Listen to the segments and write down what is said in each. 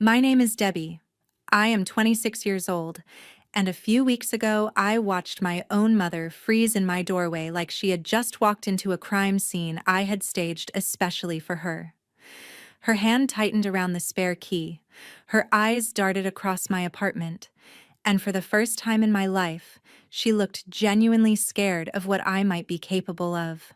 My name is Debbie. I am 26 years old, and a few weeks ago I watched my own mother freeze in my doorway like she had just walked into a crime scene I had staged especially for her. Her hand tightened around the spare key, her eyes darted across my apartment, and for the first time in my life, she looked genuinely scared of what I might be capable of.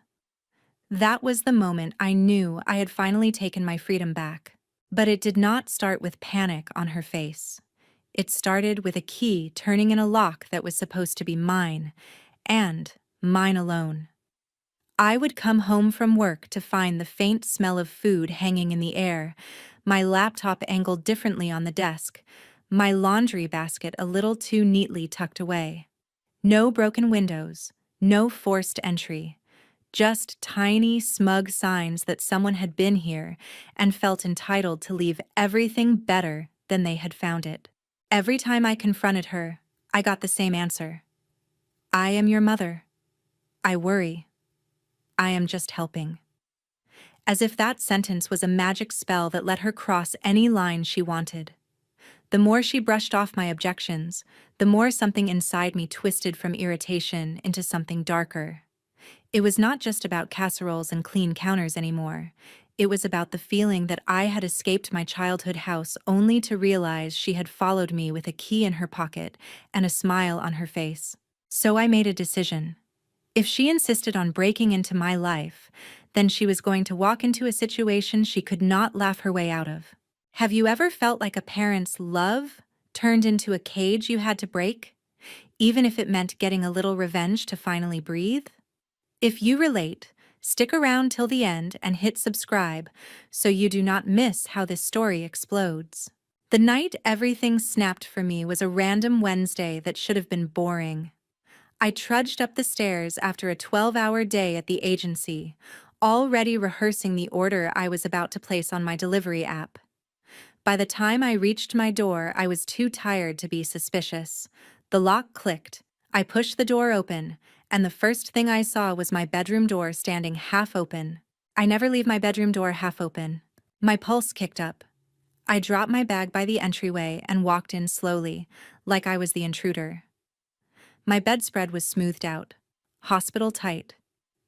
That was the moment I knew I had finally taken my freedom back. But it did not start with panic on her face. It started with a key turning in a lock that was supposed to be mine, and mine alone. I would come home from work to find the faint smell of food hanging in the air, my laptop angled differently on the desk, my laundry basket a little too neatly tucked away. No broken windows, no forced entry. Just tiny, smug signs that someone had been here and felt entitled to leave everything better than they had found it. Every time I confronted her, I got the same answer. I am your mother. I worry. I am just helping. As if that sentence was a magic spell that let her cross any line she wanted. The more she brushed off my objections, the more something inside me twisted from irritation into something darker. It was not just about casseroles and clean counters anymore. It was about the feeling that I had escaped my childhood house only to realize she had followed me with a key in her pocket and a smile on her face. So I made a decision. If she insisted on breaking into my life, then she was going to walk into a situation she could not laugh her way out of. Have you ever felt like a parent's love turned into a cage you had to break, even if it meant getting a little revenge to finally breathe? If you relate, stick around till the end and hit subscribe so you do not miss how this story explodes. The night everything snapped for me was a random Wednesday that should have been boring. I trudged up the stairs after a 12-hour day at the agency, already rehearsing the order I was about to place on my delivery app. By the time I reached my door, I was too tired to be suspicious. The lock clicked. I pushed the door open, and the first thing I saw was my bedroom door standing half open. I never leave my bedroom door half open. My pulse kicked up. I dropped my bag by the entryway and walked in slowly, like I was the intruder. My bedspread was smoothed out, hospital tight,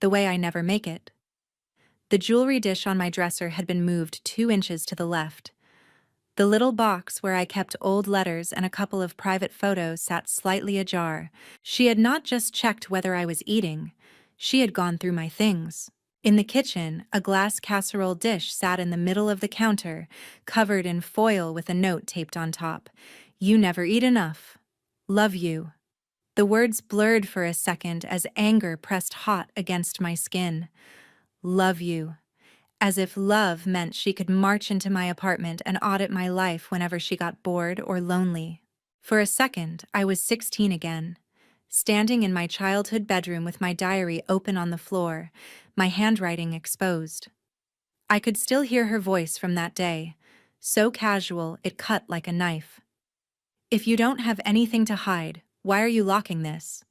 the way I never make it. The jewelry dish on my dresser had been moved 2 inches to the left. The little box where I kept old letters and a couple of private photos sat slightly ajar. She had not just checked whether I was eating, she had gone through my things. In the kitchen, a glass casserole dish sat in the middle of the counter, covered in foil with a note taped on top. You never eat enough. Love you. The words blurred for a second as anger pressed hot against my skin. Love you. As if love meant she could march into my apartment and audit my life whenever she got bored or lonely. For a second, I was 16 again, standing in my childhood bedroom with my diary open on the floor, my handwriting exposed. I could still hear her voice from that day, so casual it cut like a knife. If you don't have anything to hide, why are you locking this?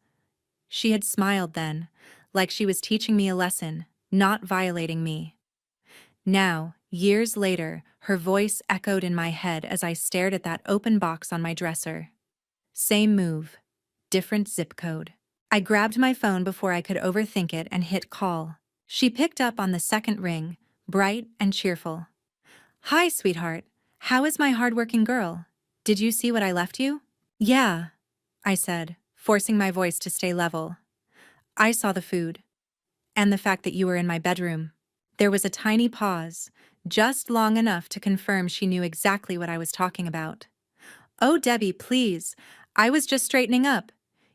She had smiled then, like she was teaching me a lesson, not violating me. Now, years later, her voice echoed in my head as I stared at that open box on my dresser. Same move, different zip code. I grabbed my phone before I could overthink it and hit call. She picked up on the second ring, bright and cheerful. Hi, sweetheart. How is my hardworking girl? Did you see what I left you? Yeah, I said, forcing my voice to stay level. I saw the food. And the fact that you were in my bedroom. There was a tiny pause, just long enough to confirm she knew exactly what I was talking about. Oh, Debbie, please. I was just straightening up.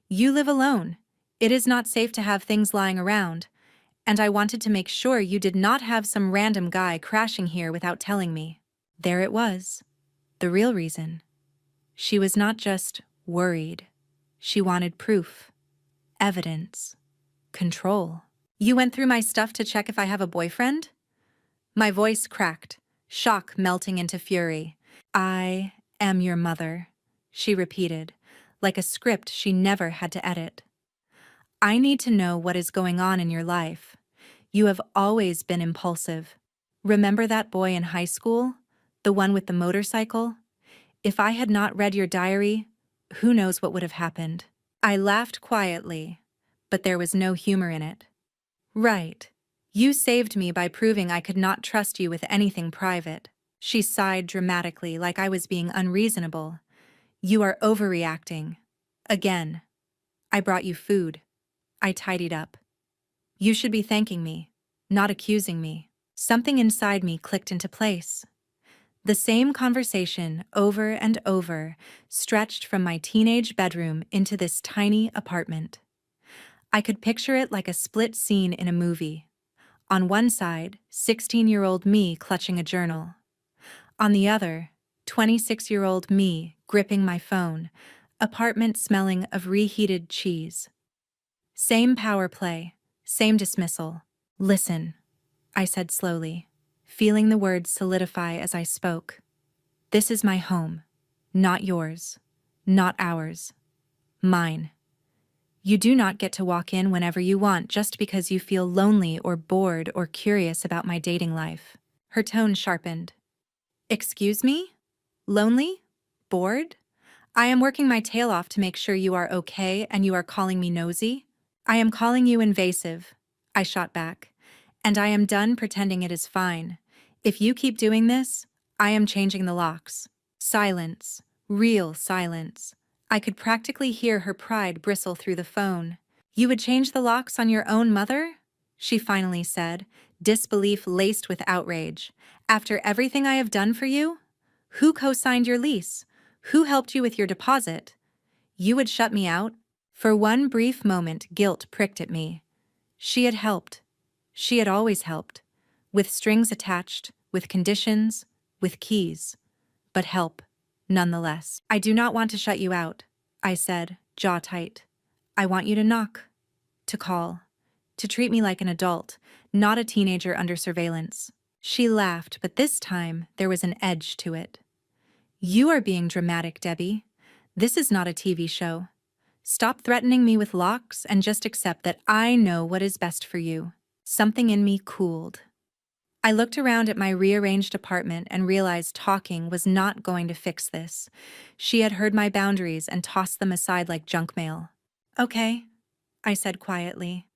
You live alone. It is not safe to have things lying around. And I wanted to make sure you did not have some random guy crashing here without telling me. There it was. The real reason. She was not just worried. She wanted proof, evidence, control. You went through my stuff to check if I have a boyfriend? My voice cracked, shock melting into fury. I am your mother, she repeated, like a script she never had to edit. I need to know what is going on in your life. You have always been impulsive. Remember that boy in high school? The one with the motorcycle? If I had not read your diary, who knows what would have happened. I laughed quietly, but there was no humor in it. Right. You saved me by proving I could not trust you with anything private. She sighed dramatically like I was being unreasonable. You are overreacting. Again. I brought you food. I tidied up. You should be thanking me, not accusing me. Something inside me clicked into place. The same conversation, over and over, stretched from my teenage bedroom into this tiny apartment. I could picture it like a split scene in a movie. On one side, 16-year-old me clutching a journal. On the other, 26-year-old me gripping my phone, apartment smelling of reheated cheese. Same power play, same dismissal. Listen, I said slowly, feeling the words solidify as I spoke. This is my home, not yours, not ours, mine. You do not get to walk in whenever you want just because you feel lonely or bored or curious about my dating life. Her tone sharpened. Excuse me? Lonely? Bored? I am working my tail off to make sure you are okay and you are calling me nosy? I am calling you invasive, I shot back, and I am done pretending it is fine. If you keep doing this, I am changing the locks. Silence. Real silence. I could practically hear her pride bristle through the phone. You would change the locks on your own mother? She finally said, disbelief laced with outrage. After everything I have done for you? Who co-signed your lease? Who helped you with your deposit? You would shut me out? For one brief moment, guilt pricked at me. She had helped. She had always helped. With strings attached, with conditions, with keys. But help, nonetheless. I do not want to shut you out, I said, jaw tight. I want you to knock, to call, to treat me like an adult, not a teenager under surveillance. She laughed, but this time there was an edge to it. You are being dramatic, Debbie. This is not a TV show. Stop threatening me with locks and just accept that I know what is best for you. Something in me cooled. I looked around at my rearranged apartment and realized talking was not going to fix this. She had heard my boundaries and tossed them aside like junk mail. Okay, I said quietly.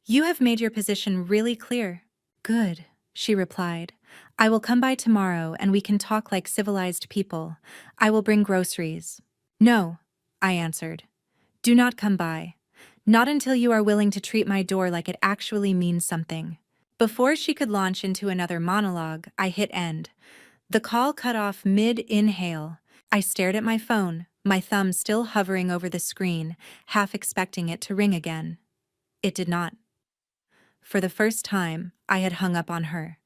You have made your position really clear. Good, she replied. I will come by tomorrow and we can talk like civilized people. I will bring groceries. No, I answered. Do not come by. Not until you are willing to treat my door like it actually means something. Before she could launch into another monologue, I hit end. The call cut off mid-inhale. I stared at my phone, my thumb still hovering over the screen, half expecting it to ring again. It did not. For the first time, I had hung up on her.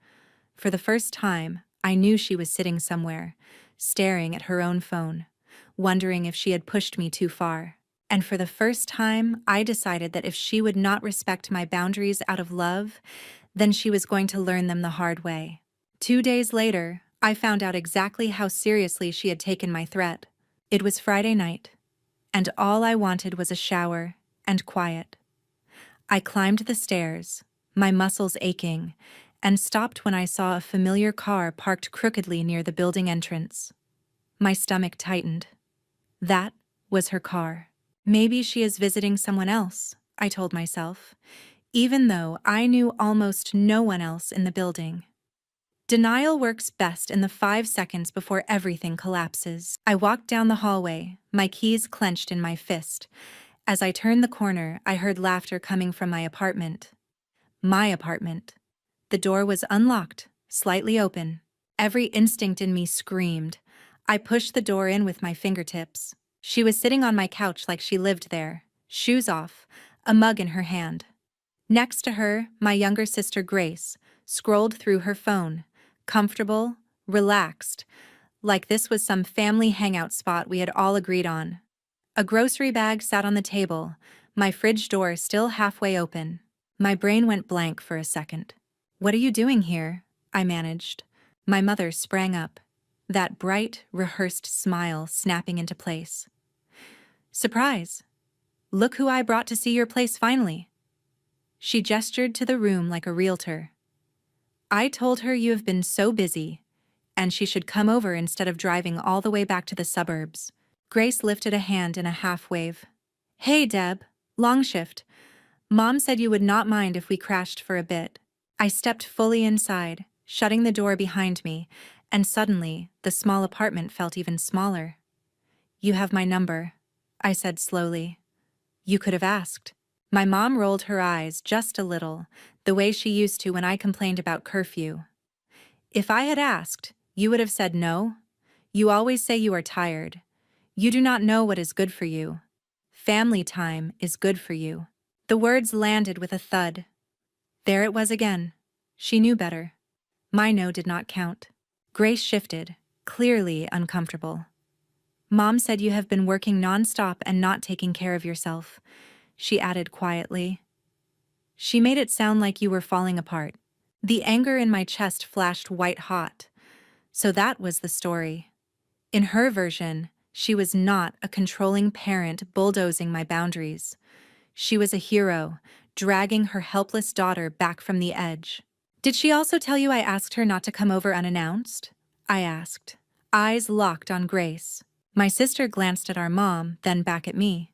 For the first time, I knew she was sitting somewhere, staring at her own phone, wondering if she had pushed me too far. And for the first time, I decided that if she would not respect my boundaries out of love, then she was going to learn them the hard way. 2 days later, I found out exactly how seriously she had taken my threat. It was Friday night, and all I wanted was a shower and quiet. I climbed the stairs, my muscles aching, and stopped when I saw a familiar car parked crookedly near the building entrance. My stomach tightened. That was her car. Maybe she is visiting someone else, I told myself, even though I knew almost no one else in the building. Denial works best in the 5 seconds before everything collapses. I walked down the hallway, my keys clenched in my fist. As I turned the corner, I heard laughter coming from my apartment. My apartment. The door was unlocked, slightly open. Every instinct in me screamed. I pushed the door in with my fingertips. She was sitting on my couch like she lived there, shoes off, a mug in her hand. Next to her, my younger sister Grace scrolled through her phone, comfortable, relaxed, like this was some family hangout spot we had all agreed on. A grocery bag sat on the table, my fridge door still halfway open. My brain went blank for a second. What are you doing here? I managed. My mother sprang up, that bright, rehearsed smile snapping into place. Surprise! Look who I brought to see your place finally. She gestured to the room like a realtor. I told her you have been so busy. and she should come over instead of driving all the way back to the suburbs. Grace lifted a hand in a half-wave. Hey, Deb. Long shift. Mom said you would not mind if we crashed for a bit. I stepped fully inside, shutting the door behind me, and suddenly, the small apartment felt even smaller. You have my number, I said slowly. You could have asked. My mom rolled her eyes just a little, the way she used to when I complained about curfew. If I had asked, you would have said no. You always say you are tired. You do not know what is good for you. Family time is good for you. The words landed with a thud. There it was again. She knew better. My no did not count. Grace shifted, clearly uncomfortable. Mom said you have been working nonstop and not taking care of yourself, she added quietly. She made it sound like you were falling apart. The anger in my chest flashed white-hot. So that was the story. In her version, she was not a controlling parent bulldozing my boundaries. She was a hero, dragging her helpless daughter back from the edge. Did she also tell you I asked her not to come over unannounced? I asked, eyes locked on Grace. My sister glanced at our mom, then back at me.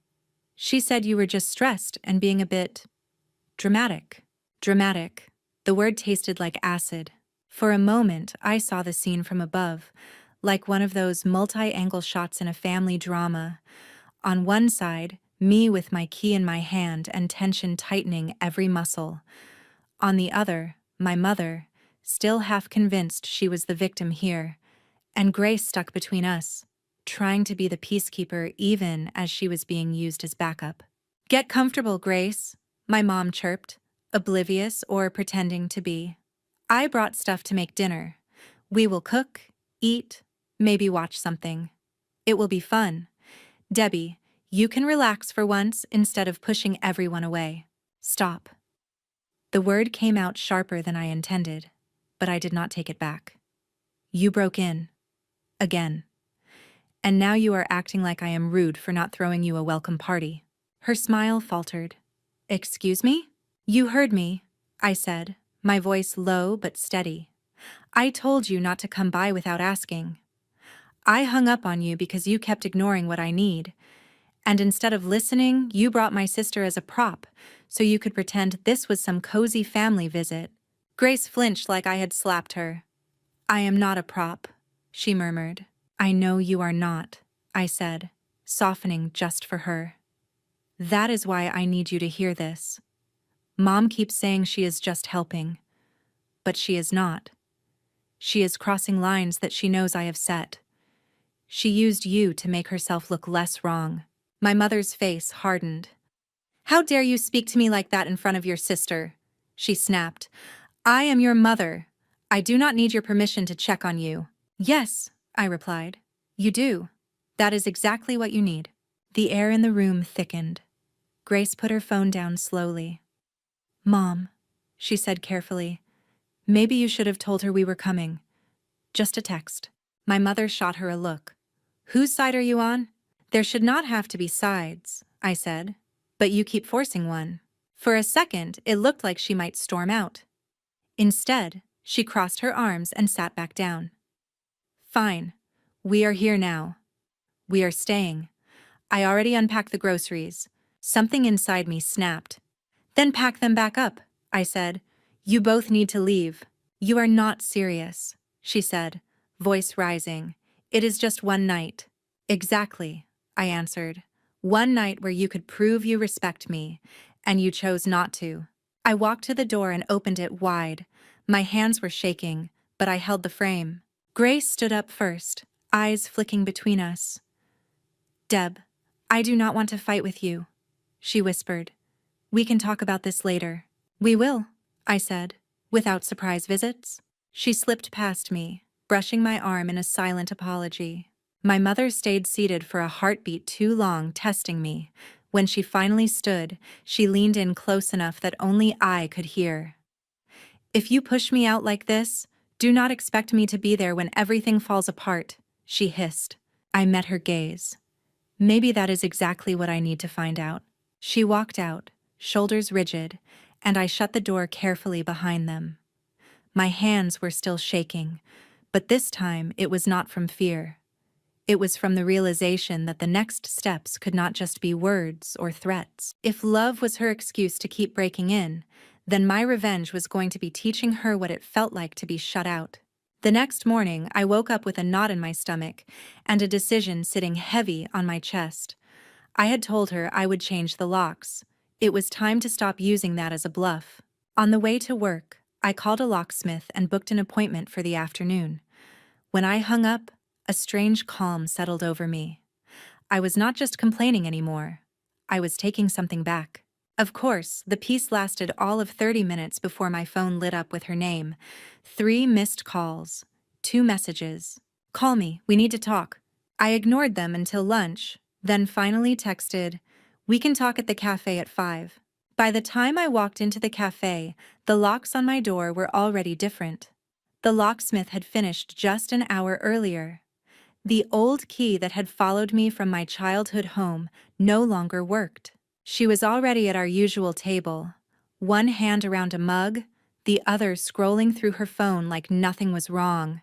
She said you were just stressed and being a bit dramatic. Dramatic. The word tasted like acid. For a moment, I saw the scene from above, like one of those multi-angle shots in a family drama. On one side, me with my key in my hand and tension tightening every muscle. On the other, my mother, still half convinced she was the victim here, and Grace stuck between us, trying to be the peacekeeper even as she was being used as backup. Get comfortable, Grace, my mom chirped, oblivious or pretending to be. I brought stuff to make dinner. We will cook, eat, maybe watch something. It will be fun. Debbie, you can relax for once instead of pushing everyone away. Stop. The word came out sharper than I intended, but I did not take it back. You broke in. Again. And now you are acting like I am rude for not throwing you a welcome party. Her smile faltered. Excuse me? You heard me, I said, my voice low but steady. I told you not to come by without asking. I hung up on you because you kept ignoring what I need. And instead of listening, you brought my sister as a prop, so you could pretend this was some cozy family visit. Grace flinched like I had slapped her. I am not a prop, she murmured. I know you are not, I said, softening just for her. That is why I need you to hear this. Mom keeps saying she is just helping, but she is not. She is crossing lines that she knows I have set. She used you to make herself look less wrong. My mother's face hardened. How dare you speak to me like that in front of your sister? She snapped. I am your mother. I do not need your permission to check on you. Yes, I replied. You do. That is exactly what you need. The air in the room thickened. Grace put her phone down slowly. Mom, she said carefully, maybe you should have told her we were coming. Just a text. My mother shot her a look. Whose side are you on? There should not have to be sides, I said, but you keep forcing one. For a second, it looked like she might storm out. Instead, she crossed her arms and sat back down. Fine. We are here now. We are staying. I already unpacked the groceries. Something inside me snapped. Then pack them back up, I said. You both need to leave. You are not serious, she said, voice rising. It is just one night. Exactly, I answered. One night where you could prove you respect me, and you chose not to. I walked to the door and opened it wide. My hands were shaking, but I held the frame. Grace stood up first, eyes flicking between us. Deb, I do not want to fight with you, she whispered. We can talk about this later. We will, I said, without surprise visits. She slipped past me, brushing my arm in a silent apology. My mother stayed seated for a heartbeat too long, testing me. When she finally stood, she leaned in close enough that only I could hear. If you push me out like this, do not expect me to be there when everything falls apart, she hissed. I met her gaze. Maybe that is exactly what I need to find out. She walked out, shoulders rigid, and I shut the door carefully behind them. My hands were still shaking, But this time, it was not from fear. It was from the realization that the next steps could not just be words or threats. If love was her excuse to keep breaking in, then my revenge was going to be teaching her what it felt like to be shut out. The next morning, I woke up with a knot in my stomach and a decision sitting heavy on my chest. I had told her I would change the locks. It was time to stop using that as a bluff. On the way to work, I called a locksmith and booked an appointment for the afternoon. When I hung up, a strange calm settled over me. I was not just complaining anymore. I was taking something back. Of course, the peace lasted all of 30 minutes before my phone lit up with her name. 3 missed calls. 2 messages. "Call me, we need to talk." I ignored them until lunch, then finally texted, "We can talk at the cafe at 5. By the time I walked into the cafe, the locks on my door were already different. The locksmith had finished just an hour earlier. The old key that had followed me from my childhood home no longer worked. She was already at our usual table, one hand around a mug, the other scrolling through her phone like nothing was wrong.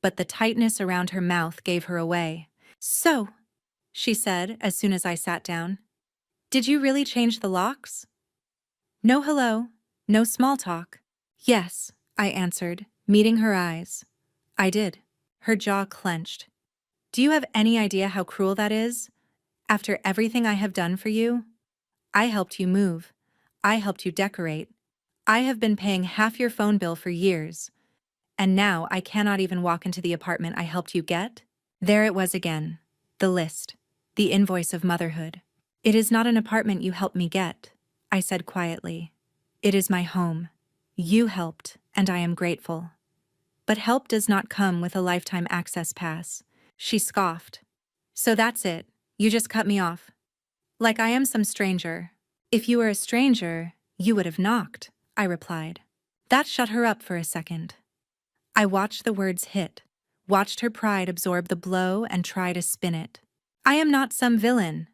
But the tightness around her mouth gave her away. "So," she said as soon as I sat down, "did you really change the locks?" No hello, no small talk. "Yes," I answered, meeting her eyes. "I did." Her jaw clenched. "Do you have any idea how cruel that is? After everything I have done for you? I helped you move. I helped you decorate. I have been paying half your phone bill for years. And now I cannot even walk into the apartment I helped you get?" There it was again. The list. The invoice of motherhood. "It is not an apartment you helped me get," I said quietly. "It is my home. You helped, and I am grateful. But help does not come with a lifetime access pass." She scoffed. "So that's it. You just cut me off. Like I am some stranger." "If you were a stranger, you would have knocked," I replied. That shut her up for a second. I watched the words hit, watched her pride absorb the blow and try to spin it. "I am not some villain,"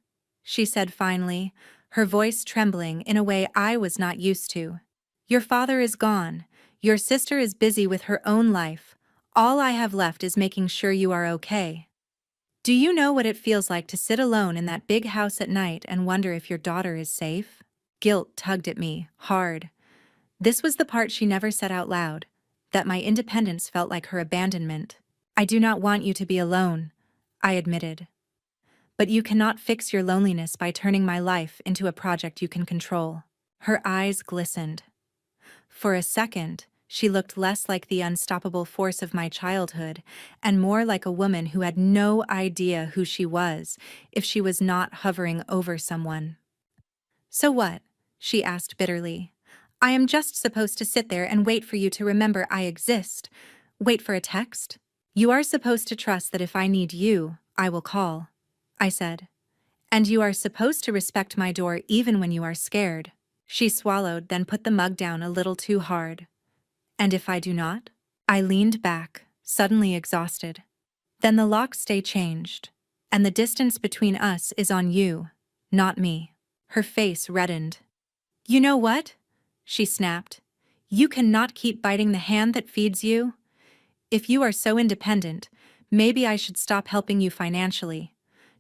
she said finally, her voice trembling in a way I was not used to. "Your father is gone. Your sister is busy with her own life. All I have left is making sure you are okay. Do you know what it feels like to sit alone in that big house at night and wonder if your daughter is safe?" Guilt tugged at me, hard. This was the part she never said out loud, that my independence felt like her abandonment. "I do not want you to be alone," I admitted. "But you cannot fix your loneliness by turning my life into a project you can control." Her eyes glistened. For a second, she looked less like the unstoppable force of my childhood and more like a woman who had no idea who she was if she was not hovering over someone. "So what?" she asked bitterly. "I am just supposed to sit there and wait for you to remember I exist. Wait for a text? You are supposed to trust that if I need you, I will call," I said. "And you are supposed to respect my door even when you are scared." She swallowed, then put the mug down a little too hard. "And if I do not?" I leaned back, suddenly exhausted. "Then the lock stay changed, and the distance between us is on you, not me." Her face reddened. "You know what?" she snapped. "You cannot keep biting the hand that feeds you. If you are so independent, maybe I should stop helping you financially.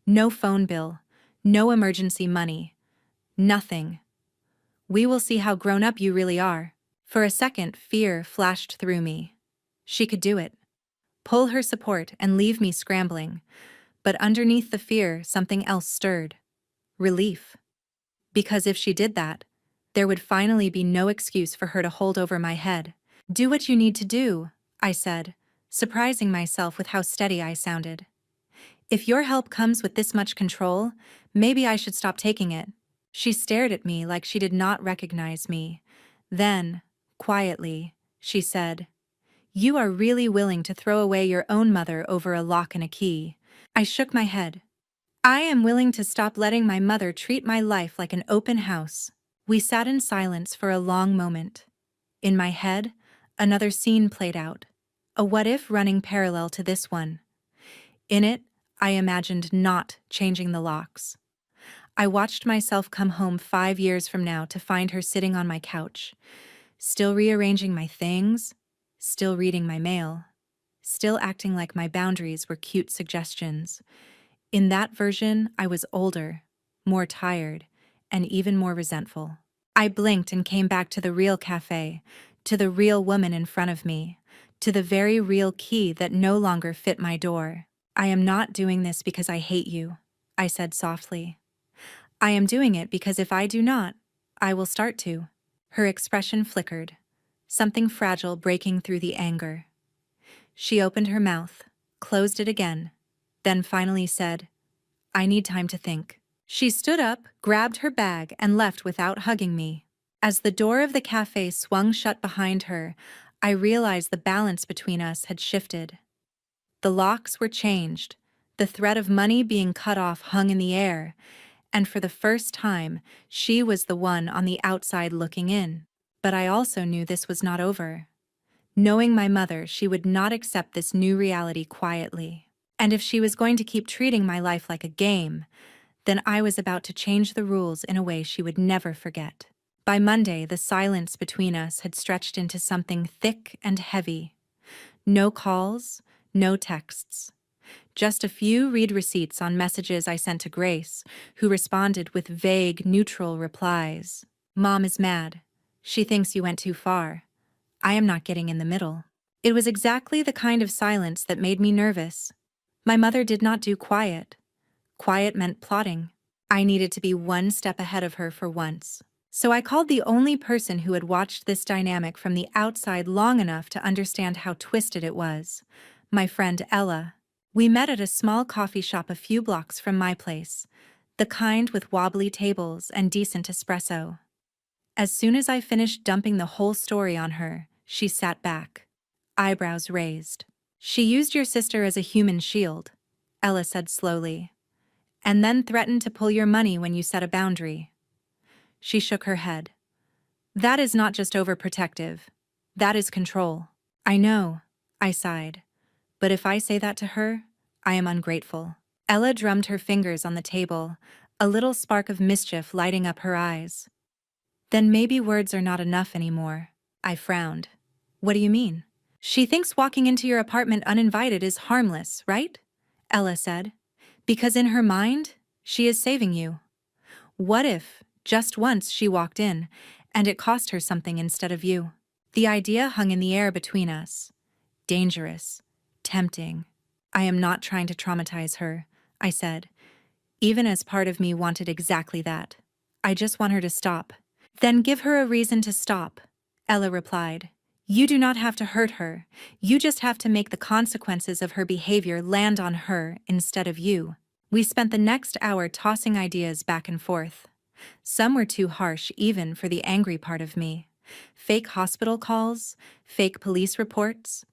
No phone bill, no emergency money, nothing. We will see how grown up you really are." For a second, fear flashed through me. She could do it. Pull her support and leave me scrambling. But underneath the fear, something else stirred. Relief. Because if she did that, there would finally be no excuse for her to hold over my head. "Do what you need to do," I said, surprising myself with how steady I sounded. "If your help comes with this much control, maybe I should stop taking it." She stared at me like she did not recognize me. Then, quietly, she said, "You are really willing to throw away your own mother over a lock and a key." I shook my head. "I am willing to stop letting my mother treat my life like an open house." We sat in silence for a long moment. In my head, another scene played out, a what-if running parallel to this one. In it, I imagined not changing the locks. I watched myself come home 5 years from now to find her sitting on my couch, still rearranging my things, still reading my mail, still acting like my boundaries were cute suggestions. In that version, I was older, more tired, and even more resentful. I blinked and came back to the real cafe, to the real woman in front of me, to the very real key that no longer fit my door. I am not doing this because I hate you, I said softly. I am doing it because if I do not, I will start to. Her expression flickered, something fragile breaking through the anger. She opened her mouth, closed it again, then finally said, I need time to think. She stood up, grabbed her bag, and left without hugging me. As the door of the cafe swung shut behind her, I realized the balance between us had shifted. The locks were changed, the threat of money being cut off hung in the air, and for the first time, she was the one on the outside looking in. But I also knew this was not over. Knowing my mother, she would not accept this new reality quietly. And if she was going to keep treating my life like a game, then I was about to change the rules in a way she would never forget. By Monday, the silence between us had stretched into something thick and heavy. No calls, no texts. Just a few read receipts on messages I sent to Grace, who responded with vague, neutral replies. Mom is mad. She thinks you went too far. I am not getting in the middle. It was exactly the kind of silence that made me nervous. My mother did not do quiet. Quiet meant plotting. I needed to be one step ahead of her for once. So I called the only person who had watched this dynamic from the outside long enough to understand how twisted it was. My friend Ella. We met at a small coffee shop a few blocks from my place, the kind with wobbly tables and decent espresso. As soon as I finished dumping the whole story on her, she sat back, eyebrows raised. She used your sister as a human shield, Ella said slowly, and then threatened to pull your money when you set a boundary. She shook her head. That is not just overprotective. That is control. I know, I sighed. But if I say that to her, I am ungrateful. Ella drummed her fingers on the table, a little spark of mischief lighting up her eyes. Then maybe words are not enough anymore. I frowned. What do you mean? She thinks walking into your apartment uninvited is harmless, right? Ella said. Because in her mind, she is saving you. What if, just once, she walked in, and it cost her something instead of you? The idea hung in the air between us. Dangerous. Tempting. I am not trying to traumatize her, I said, even as part of me wanted exactly that. I just want her to stop. Then give her a reason to stop, Ella replied. You do not have to hurt her. You just have to make the consequences of her behavior land on her instead of you. We spent the next hour tossing ideas back and forth. Some were too harsh even for the angry part of me. Fake hospital calls, fake police reports.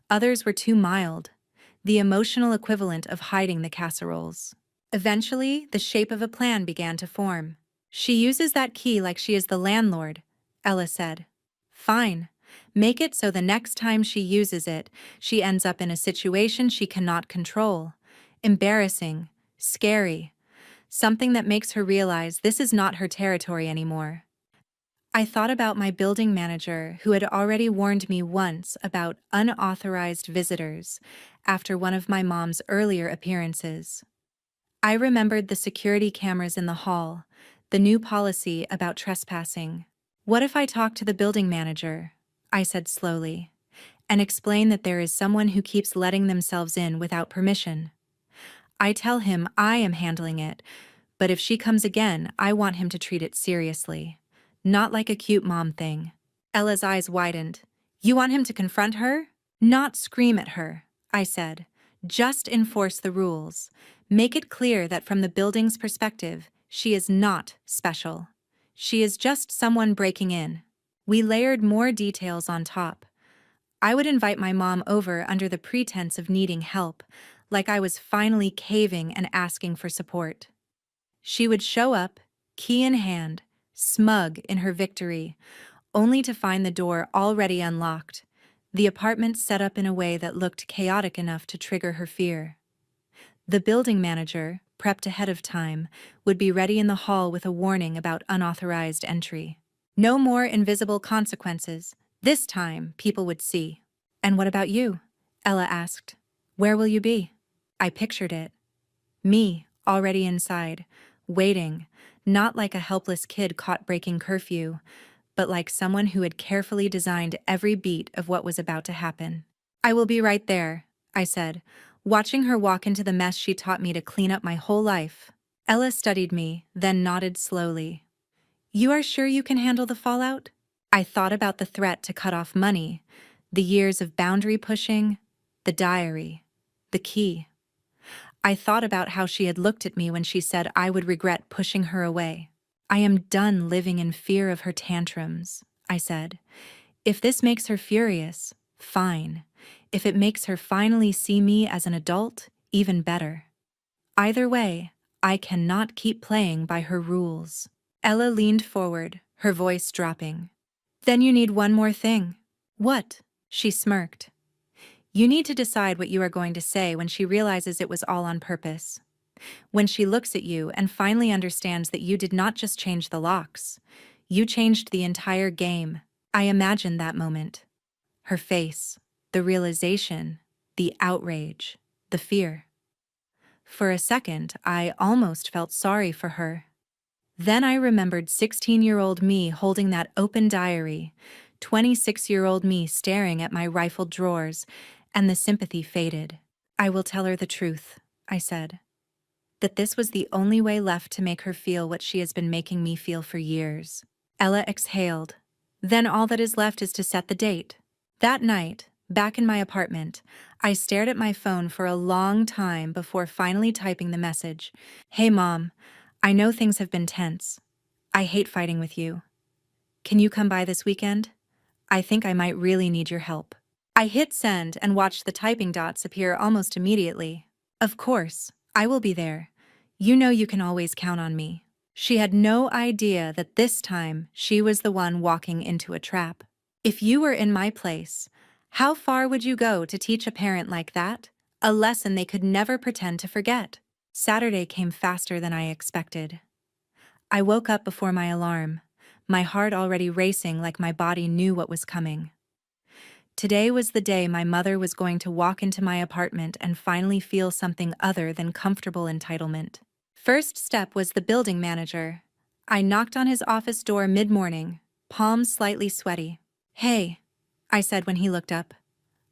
Others were too mild, the emotional equivalent of hiding the casseroles. Eventually, the shape of a plan began to form. She uses that key like she is the landlord, Ella said. Fine. Make it so the next time she uses it, she ends up in a situation she cannot control. Embarrassing, scary, something that makes her realize this is not her territory anymore. I thought about my building manager who had already warned me once about unauthorized visitors after one of my mom's earlier appearances. I remembered the security cameras in the hall, the new policy about trespassing. What if I talk to the building manager, I said slowly, and explain that there is someone who keeps letting themselves in without permission? I tell him I am handling it, but if she comes again, I want him to treat it seriously. Not like a cute mom thing. Ella's eyes widened. You want him to confront her? Not scream at her, I said. Just enforce the rules. Make it clear that from the building's perspective, she is not special. She is just someone breaking in. We layered more details on top. I would invite my mom over under the pretense of needing help, like I was finally caving and asking for support. She would show up, key in hand, smug in her victory, only to find the door already unlocked, the apartment set up in a way that looked chaotic enough to trigger her fear. The building manager, prepped ahead of time, would be ready in the hall with a warning about unauthorized entry. No more invisible consequences. This time, people would see. And what about you? Ella asked. Where will you be? I pictured it. Me, already inside, waiting, not like a helpless kid caught breaking curfew, but like someone who had carefully designed every beat of what was about to happen. I will be right there, I said, watching her walk into the mess she taught me to clean up my whole life. Ella studied me, then nodded slowly. You are sure you can handle the fallout? I thought about the threat to cut off money, the years of boundary pushing, the diary, the key. I thought about how she had looked at me when she said I would regret pushing her away. I am done living in fear of her tantrums, I said. If this makes her furious, fine. If it makes her finally see me as an adult, even better. Either way, I cannot keep playing by her rules. Ella leaned forward, her voice dropping. Then you need one more thing. What? She smirked. You need to decide what you are going to say when she realizes it was all on purpose. When she looks at you and finally understands that you did not just change the locks. You changed the entire game. I imagined that moment. Her face, the realization, the outrage, the fear. For a second, I almost felt sorry for her. Then I remembered 16-year-old me holding that open diary, 26-year-old me staring at my rifled drawers, and the sympathy faded. I will tell her the truth, I said. That this was the only way left to make her feel what she has been making me feel for years. Ella exhaled. Then all that is left is to set the date. That night, back in my apartment, I stared at my phone for a long time before finally typing the message. Hey Mom, I know things have been tense. I hate fighting with you. Can you come by this weekend? I think I might really need your help. I hit send and watched the typing dots appear almost immediately. Of course, I will be there. You know you can always count on me. She had no idea that this time she was the one walking into a trap. If you were in my place, how far would you go to teach a parent like that? A lesson they could never pretend to forget. Saturday came faster than I expected. I woke up before my alarm, my heart already racing like my body knew what was coming. Today was the day my mother was going to walk into my apartment and finally feel something other than comfortable entitlement. First step was the building manager. I knocked on his office door mid-morning, palms slightly sweaty. Hey, I said when he looked up.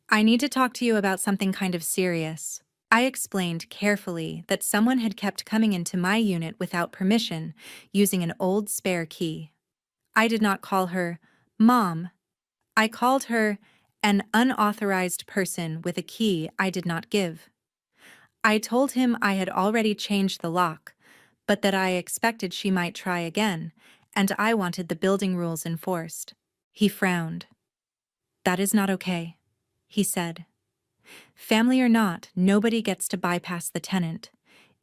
I need to talk to you about something kind of serious. I explained carefully that someone had kept coming into my unit without permission, using an old spare key. I did not call her Mom. I called her an unauthorized person with a key I did not give. I told him I had already changed the lock, but that I expected she might try again, and I wanted the building rules enforced. He frowned. That is not okay, he said. Family or not, nobody gets to bypass the tenant.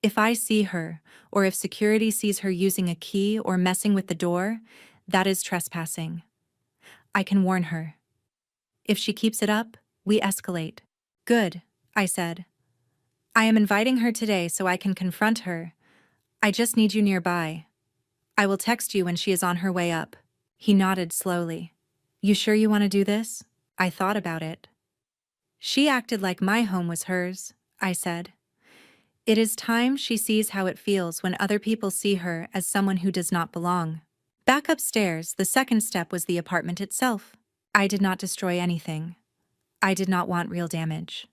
If I see her, or if security sees her using a key or messing with the door, that is trespassing. I can warn her. If she keeps it up, we escalate. Good, I said. I am inviting her today so I can confront her. I just need you nearby. I will text you when she is on her way up. He nodded slowly. You sure you want to do this? I thought about it. She acted like my home was hers, I said. It is time she sees how it feels when other people see her as someone who does not belong. Back upstairs, the second step was the apartment itself. I did not destroy anything. I did not want real damage.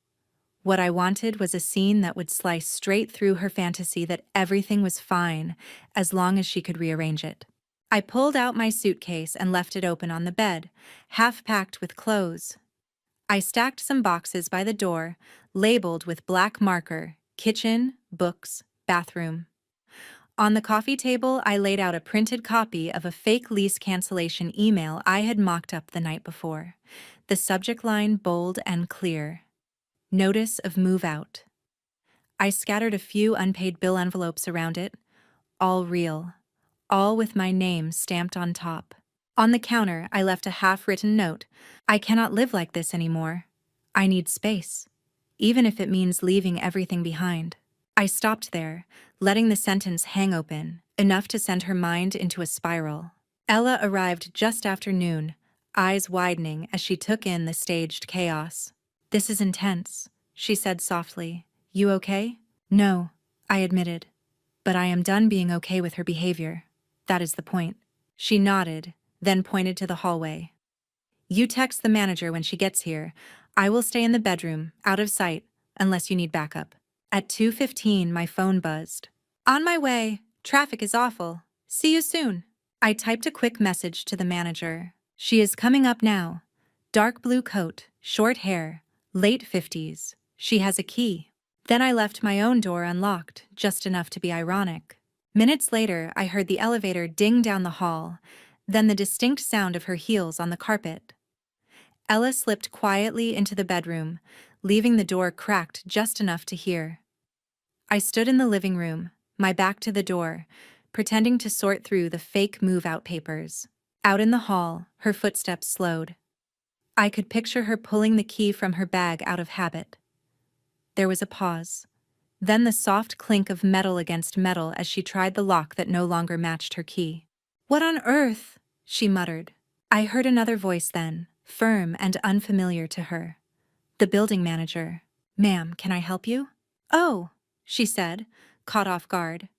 What I wanted was a scene that would slice straight through her fantasy that everything was fine as long as she could rearrange it. I pulled out my suitcase and left it open on the bed, half packed with clothes. I stacked some boxes by the door, labeled with black marker, kitchen, books, bathroom. On the coffee table, I laid out a printed copy of a fake lease cancellation email I had mocked up the night before. The subject line bold and clear. Notice of move out. I scattered a few unpaid bill envelopes around it, all real, all with my name stamped on top. On the counter, I left a half-written note. I cannot live like this anymore. I need space, even if it means leaving everything behind. I stopped there, letting the sentence hang open, enough to send her mind into a spiral. Ella arrived just after noon, eyes widening as she took in the staged chaos. "This is intense," she said softly. "You okay?" "No," I admitted. "But I am done being okay with her behavior. That is the point." She nodded, then pointed to the hallway. "You text the manager when she gets here. I will stay in the bedroom, out of sight, unless you need backup." At 2:15, my phone buzzed. "On my way. Traffic is awful. See you soon." I typed a quick message to the manager. "She is coming up now. Dark blue coat, short hair, late 50s. She has a key." Then I left my own door unlocked, just enough to be ironic. Minutes later, I heard the elevator ding down the hall, then the distinct sound of her heels on the carpet. Ella slipped quietly into the bedroom, leaving the door cracked just enough to hear. I stood in the living room, my back to the door, pretending to sort through the fake move-out papers. Out in the hall, her footsteps slowed. I could picture her pulling the key from her bag out of habit. There was a pause. Then the soft clink of metal against metal as she tried the lock that no longer matched her key. "What on earth?" she muttered. I heard another voice then, firm and unfamiliar to her. The building manager. "Ma'am, can I help you?" "Oh," she said, caught off guard.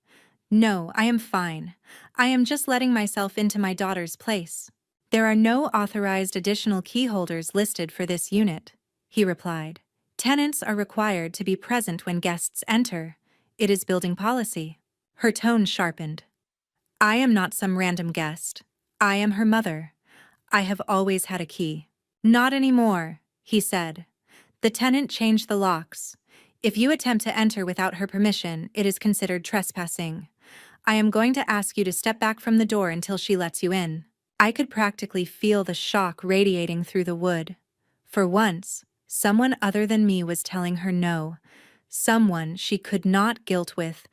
"No, I am fine. I am just letting myself into my daughter's place." "There are no authorized additional key holders listed for this unit," he replied. "Tenants are required to be present when guests enter. It is building policy." Her tone sharpened. "I am not some random guest. I am her mother. I have always had a key." "Not anymore," he said. "The tenant changed the locks. If you attempt to enter without her permission, it is considered trespassing. I am going to ask you to step back from the door until she lets you in." I could practically feel the shock radiating through the wood. For once, someone other than me was telling her no. Someone she could not guilt with.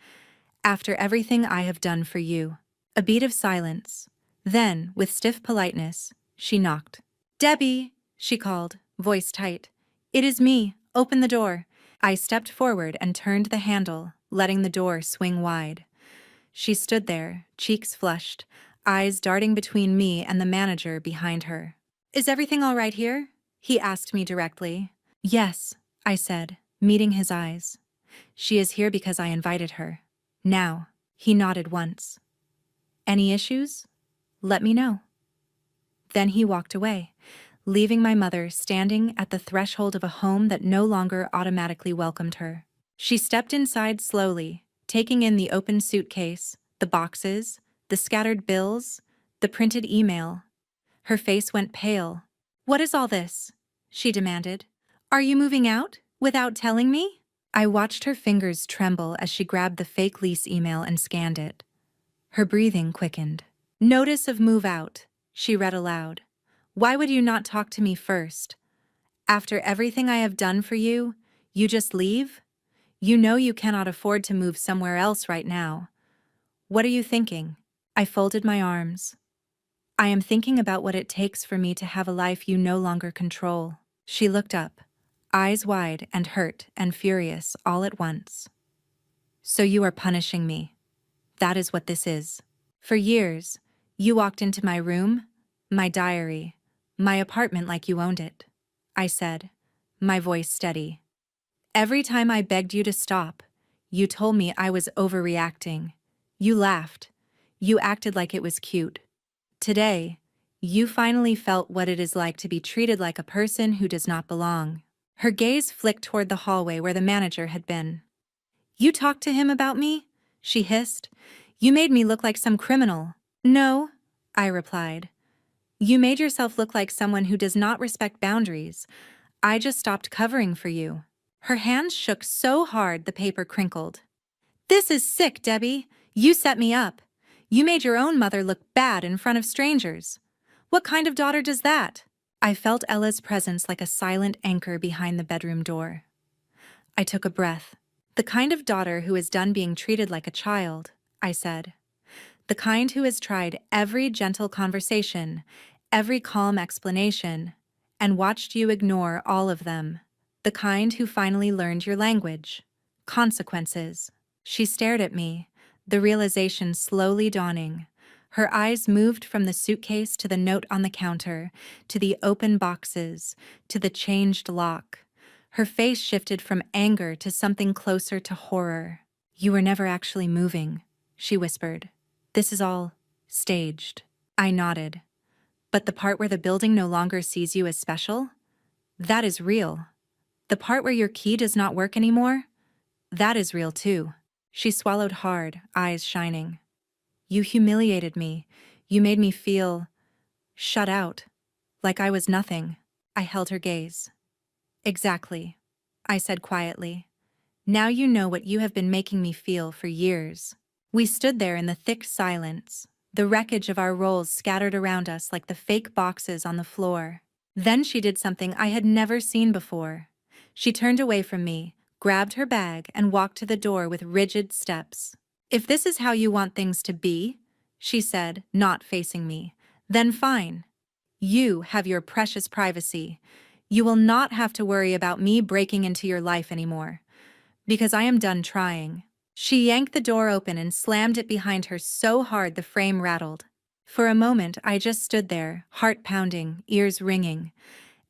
"After everything I have done for you." A beat of silence. Then, with stiff politeness, she knocked. "Debbie," she called, voice tight. "It is me. Open the door." I stepped forward and turned the handle, letting the door swing wide. She stood there, cheeks flushed, eyes darting between me and the manager behind her. "Is everything all right here?" he asked me directly. "Yes," I said, meeting his eyes. "She is here because I invited her. Now." He nodded once. "Any issues? Let me know." Then he walked away, leaving my mother standing at the threshold of a home that no longer automatically welcomed her. She stepped inside slowly, taking in the open suitcase, the boxes, the scattered bills, the printed email. Her face went pale. "What is all this?" she demanded. "Are you moving out? Without telling me?" I watched her fingers tremble as she grabbed the fake lease email and scanned it. Her breathing quickened. "Notice of move out," she read aloud. "Why would you not talk to me first? After everything I have done for you, you just leave? You know you cannot afford to move somewhere else right now. What are you thinking?" I folded my arms. "I am thinking about what it takes for me to have a life you no longer control." She looked up, eyes wide and hurt and furious all at once. "So you are punishing me. That is what this is. For years, you walked into my room, my diary, my apartment like you owned it," I said, my voice steady. "Every time I begged you to stop, you told me I was overreacting. You laughed. You acted like it was cute. Today, you finally felt what it is like to be treated like a person who does not belong." Her gaze flicked toward the hallway where the manager had been. "You talked to him about me?" she hissed. "You made me look like some criminal." "No," I replied. "You made yourself look like someone who does not respect boundaries. I just stopped covering for you." Her hands shook so hard the paper crinkled. "This is sick, Debbie. You set me up. You made your own mother look bad in front of strangers. What kind of daughter does that?" I felt Ella's presence like a silent anchor behind the bedroom door. I took a breath. "The kind of daughter who is done being treated like a child," I said. "The kind who has tried every gentle conversation, every calm explanation, and watched you ignore all of them. The kind who finally learned your language. Consequences." She stared at me, the realization slowly dawning. Her eyes moved from the suitcase to the note on the counter, to the open boxes, to the changed lock. Her face shifted from anger to something closer to horror. "You were never actually moving," she whispered. "This is all staged." I nodded. "But the part where the building no longer sees you as special? That is real. The part where your key does not work anymore? That is real too." She swallowed hard, eyes shining. "You humiliated me. You made me feel shut out, like I was nothing." I held her gaze. "Exactly," I said quietly. "Now you know what you have been making me feel for years." We stood there in the thick silence, the wreckage of our roles scattered around us like the fake boxes on the floor. Then she did something I had never seen before. She turned away from me, grabbed her bag, and walked to the door with rigid steps. "If this is how you want things to be," she said, not facing me, "then fine. You have your precious privacy. You will not have to worry about me breaking into your life anymore. Because I am done trying." She yanked the door open and slammed it behind her so hard the frame rattled. For a moment, I just stood there, heart pounding, ears ringing.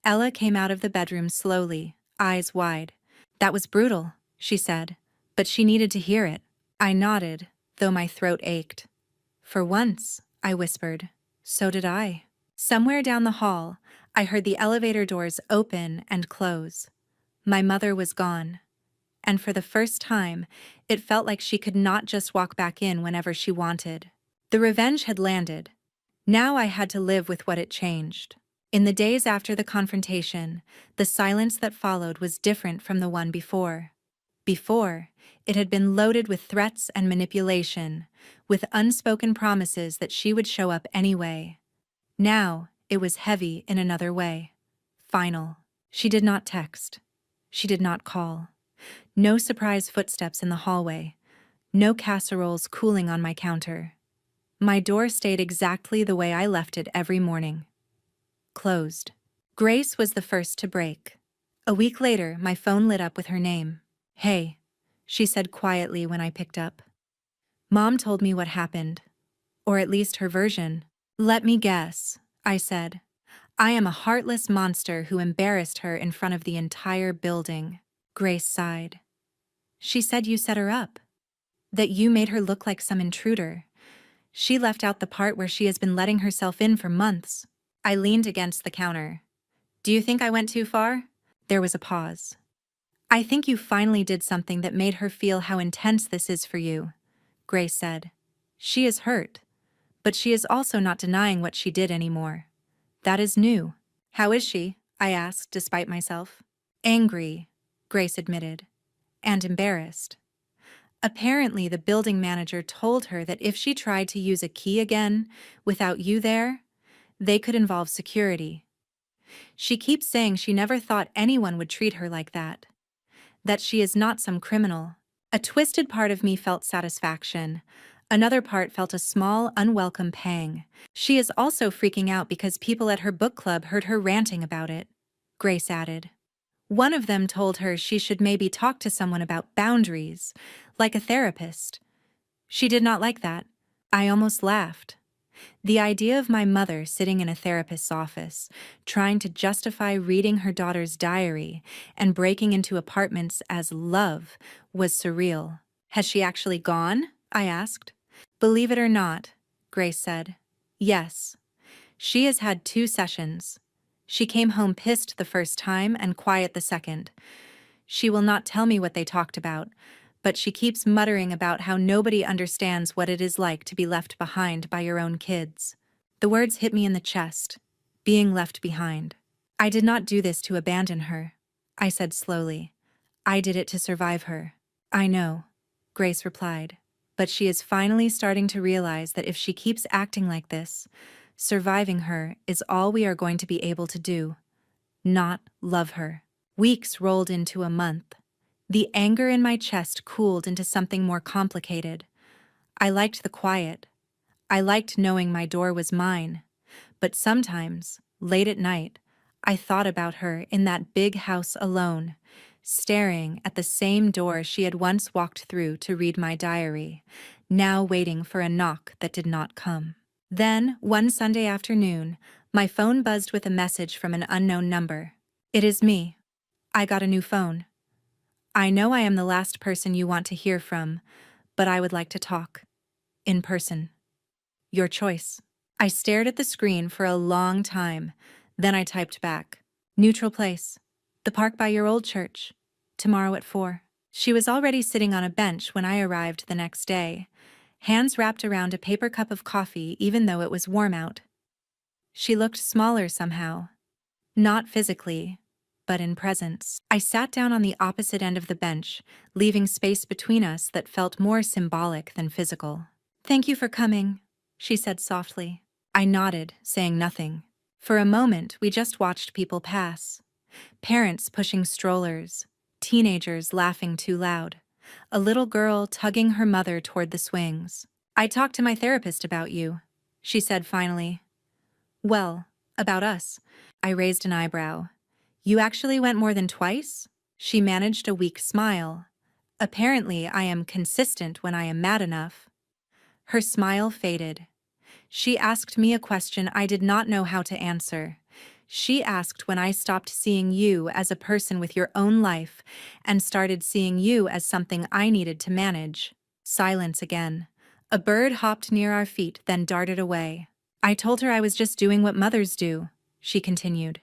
Ella came out of the bedroom slowly, eyes wide. "That was brutal," she said, "but she needed to hear it." I nodded, though my throat ached. "For once," I whispered. "So did I." Somewhere down the hall, I heard the elevator doors open and close. My mother was gone. And for the first time, it felt like she could not just walk back in whenever she wanted. The revenge had landed. Now I had to live with what it changed. In the days after the confrontation, the silence that followed was different from the one before. Before, it had been loaded with threats and manipulation, with unspoken promises that she would show up anyway. Now, it was heavy in another way. Final. She did not text. She did not call. No surprise footsteps in the hallway. No casseroles cooling on my counter. My door stayed exactly the way I left it every morning. Closed. Grace was the first to break. A week later, my phone lit up with her name. "Hey," she said quietly when I picked up. "Mom told me what happened. Or at least her version." "Let me guess," I said. "I am a heartless monster who embarrassed her in front of the entire building." Grace sighed. "She said you set her up. That you made her look like some intruder. She left out the part where she has been letting herself in for months." I leaned against the counter. "Do you think I went too far?" There was a pause. "I think you finally did something that made her feel how intense this is for you," Grace said. "She is hurt, but she is also not denying what she did anymore. That is new." "How is she?" I asked, despite myself. "Angry," Grace admitted, "and embarrassed. Apparently, the building manager told her that if she tried to use a key again, without you there, they could involve security. She keeps saying she never thought anyone would treat her like that. That she is not some criminal." A twisted part of me felt satisfaction. Another part felt a small, unwelcome pang. "She is also freaking out because people at her book club heard her ranting about it," Grace added. "One of them told her she should maybe talk to someone about boundaries, like a therapist. She did not like that." I almost laughed. The idea of my mother sitting in a therapist's office, trying to justify reading her daughter's diary and breaking into apartments as love, was surreal. "Has she actually gone?" I asked. "Believe it or not," Grace said. "Yes. She has had 2 sessions. She came home pissed the first time and quiet the second. She will not tell me what they talked about, but she keeps muttering about how nobody understands what it is like to be left behind by your own kids." The words hit me in the chest. Being left behind. "I did not do this to abandon her," I said slowly. "I did it to survive her." "I know," Grace replied, "but she is finally starting to realize that if she keeps acting like this, surviving her is all we are going to be able to do. Not love her." Weeks rolled into a month. The anger in my chest cooled into something more complicated. I liked the quiet. I liked knowing my door was mine. But sometimes, late at night, I thought about her in that big house alone, staring at the same door she had once walked through to read my diary, now waiting for a knock that did not come. Then, one Sunday afternoon, my phone buzzed with a message from an unknown number. "It is me." I got a new phone. I know I am the last person you want to hear from, but I would like to talk. In person. Your choice. I stared at the screen for a long time. Then I typed back. Neutral place. The park by your old church. Tomorrow at 4. She was already sitting on a bench when I arrived the next day, hands wrapped around a paper cup of coffee even though it was warm out. She looked smaller somehow. Not physically, but in presence. I sat down on the opposite end of the bench, leaving space between us that felt more symbolic than physical. Thank you for coming, she said softly. I nodded, saying nothing. For a moment, we just watched people pass. Parents pushing strollers, teenagers laughing too loud, a little girl tugging her mother toward the swings. I talked to my therapist about you, she said finally. Well, about us. I raised an eyebrow. You actually went more than twice? She managed a weak smile. Apparently, I am consistent when I am mad enough. Her smile faded. She asked me a question I did not know how to answer. She asked when I stopped seeing you as a person with your own life and started seeing you as something I needed to manage. Silence again. A bird hopped near our feet, then darted away. I told her I was just doing what mothers do, she continued.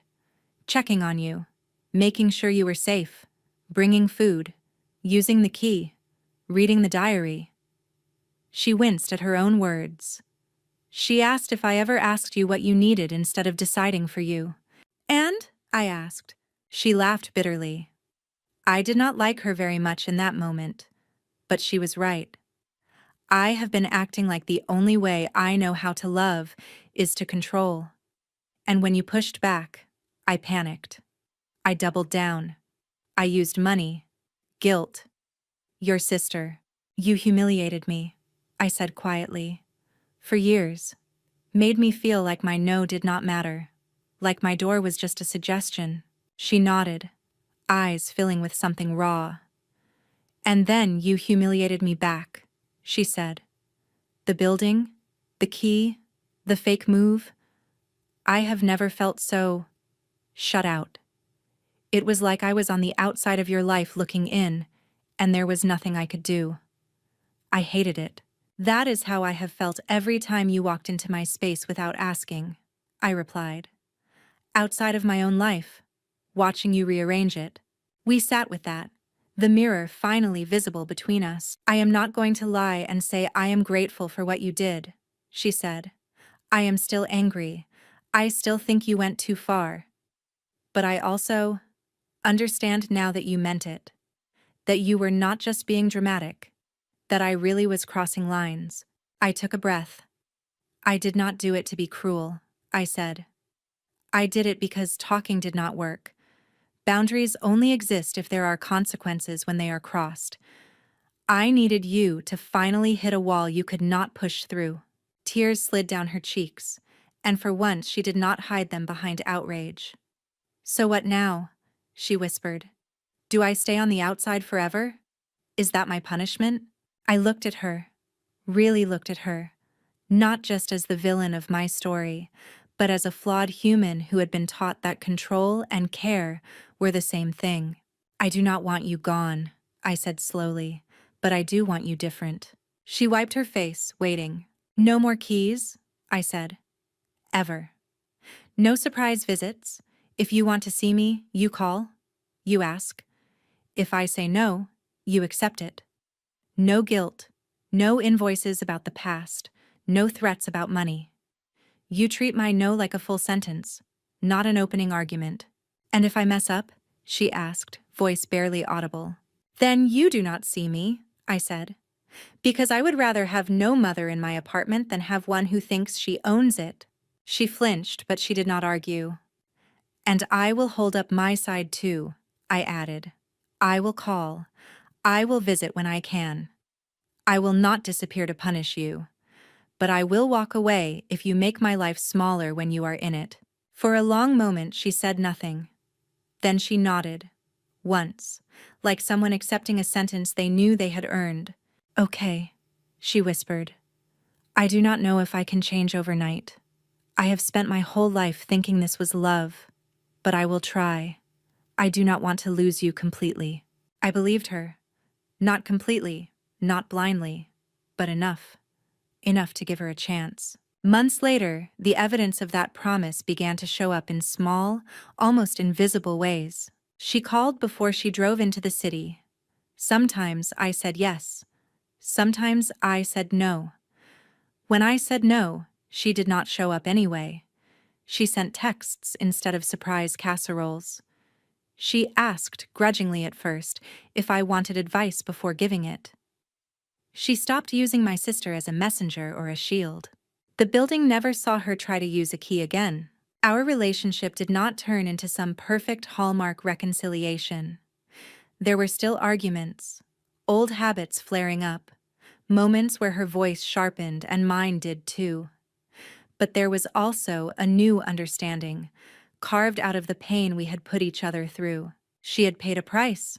Checking on you, making sure you were safe, bringing food, using the key, reading the diary. She winced at her own words. She asked if I ever asked you what you needed instead of deciding for you. And? I asked. She laughed bitterly. I did not like her very much in that moment, but she was right. I have been acting like the only way I know how to love is to control. And when you pushed back, I panicked. I doubled down. I used money, guilt. Your sister. You humiliated me, I said quietly. For years. Made me feel like my no did not matter. Like my door was just a suggestion. She nodded, eyes filling with something raw. And then you humiliated me back, she said. The building, the key, the fake move. I have never felt so shut out. It was like I was on the outside of your life looking in, and there was nothing I could do. I hated it. That is how I have felt every time you walked into my space without asking, I replied. Outside of my own life, watching you rearrange it. We sat with that, the mirror finally visible between us. I am not going to lie and say I am grateful for what you did, she said. I am still angry. I still think you went too far. But I also understand now that you meant it. That you were not just being dramatic. That I really was crossing lines. I took a breath. I did not do it to be cruel, I said. I did it because talking did not work. Boundaries only exist if there are consequences when they are crossed. I needed you to finally hit a wall you could not push through. Tears slid down her cheeks, and for once she did not hide them behind outrage. So what now? She whispered. Do I stay on the outside forever? Is that my punishment? I looked at her, really looked at her, not just as the villain of my story, but as a flawed human who had been taught that control and care were the same thing. I do not want you gone, I said slowly, but I do want you different. She wiped her face, waiting. No more keys, I said. Ever. No surprise visits. If you want to see me, you call. You ask. If I say no, you accept it. No guilt. No invoices about the past. No threats about money. You treat my no like a full sentence, not an opening argument. And if I mess up? She asked, voice barely audible. Then you do not see me, I said. Because I would rather have no mother in my apartment than have one who thinks she owns it. She flinched, but she did not argue. And I will hold up my side too, I added. I will call. I will visit when I can. I will not disappear to punish you. But I will walk away if you make my life smaller when you are in it. For a long moment she said nothing. Then she nodded. Once, like someone accepting a sentence they knew they had earned. Okay, she whispered. I do not know if I can change overnight. I have spent my whole life thinking this was love, but I will try. I do not want to lose you completely. I believed her. Not completely, not blindly, but enough. Enough to give her a chance. Months later, the evidence of that promise began to show up in small, almost invisible ways. She called before she drove into the city. Sometimes I said yes. Sometimes I said no. When I said no, she did not show up anyway. She sent texts instead of surprise casseroles. She asked, grudgingly at first, if I wanted advice before giving it. She stopped using my sister as a messenger or a shield. The building never saw her try to use a key again. Our relationship did not turn into some perfect hallmark reconciliation. There were still arguments, old habits flaring up, moments where her voice sharpened and mine did too. But there was also a new understanding, carved out of the pain we had put each other through. She had paid a price.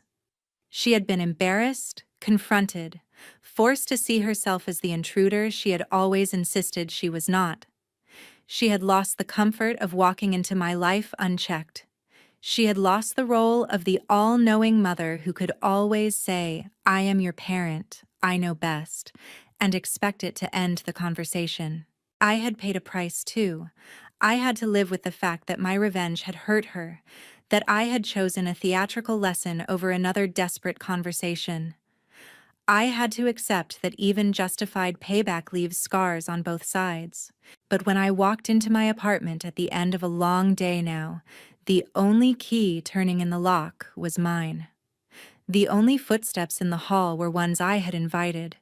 She had been embarrassed, confronted, forced to see herself as the intruder she had always insisted she was not. She had lost the comfort of walking into my life unchecked. She had lost the role of the all-knowing mother who could always say, "I am your parent, I know best," and expect it to end the conversation. I had paid a price too. I had to live with the fact that my revenge had hurt her, that I had chosen a theatrical lesson over another desperate conversation. I had to accept that even justified payback leaves scars on both sides. But when I walked into my apartment at the end of a long day now, the only key turning in the lock was mine. The only footsteps in the hall were ones I had invited.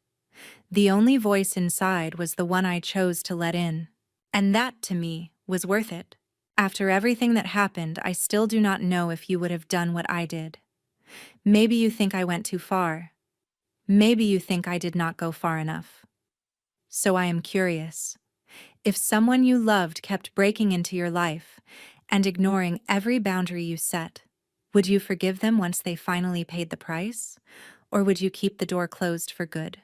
The only voice inside was the one I chose to let in. And that, to me, was worth it. After everything that happened, I still do not know if you would have done what I did. Maybe you think I went too far. Maybe you think I did not go far enough. So I am curious. If someone you loved kept breaking into your life and ignoring every boundary you set, would you forgive them once they finally paid the price? Or would you keep the door closed for good?